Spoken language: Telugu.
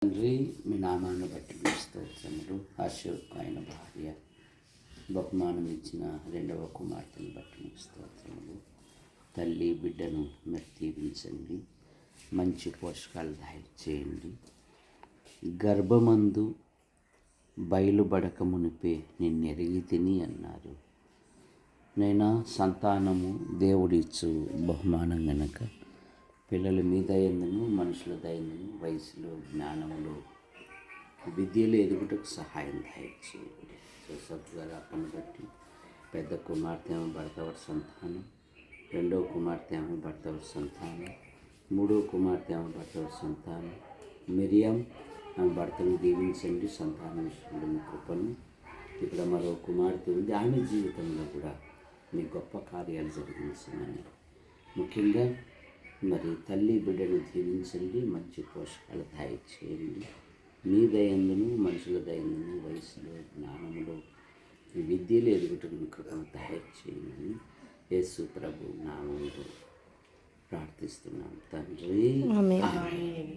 తండ్రి, మీ నామాన్ని బట్టి మీ స్తోత్రములు. ఆయన భార్య బహుమానం ఇచ్చిన రెండవ కుమార్తెను బట్టి మీకు స్తోత్రములు. తల్లి బిడ్డను మీరు దీవించండి, మంచి పోషకాలు దయచేయండి. గర్భమందు బయలుబడక మునిపే నిన్నెరిగి తిని అన్నారు. నైనా సంతానము దేవుడిచ్చు బహుమానం గనక పిల్లలు మీ దయందును మనుషుల దయందును వయసులో జ్ఞానంలో విద్యలో ఎదుగుటకు సహాయం దయచేయండి. జోసఫ్ గారు అప్పని బట్టి పెద్ద కుమార్తె ఏమో భర్తవారి సంతానం, రెండవ కుమార్తె ఏమో భర్తవారి సంతానం, మూడవ కుమార్తె ఏమో భర్తవారి సంతానం. మిరియం ఆమె భర్తను దీవించండి, సంతాన విషయంలో మీ కృపను. ఇక్కడ మరో కుమార్తె ఉంది, ఆమె జీవితంలో కూడా మీ గొప్ప కార్యాలు జరిగించమని. ముఖ్యంగా మరి తల్లి బిడ్డను దీవించండి, మంచి పోషకాలు దయచేయండి. మీ దయందును మనుషుల దయందును వయసులో జ్ఞానములో విద్యలో ఎదుగుటకు కృపను దయచేయండి. యేసు ప్రభు నామములో ప్రార్థిస్తున్నాం తండ్రి. ఆమేన్.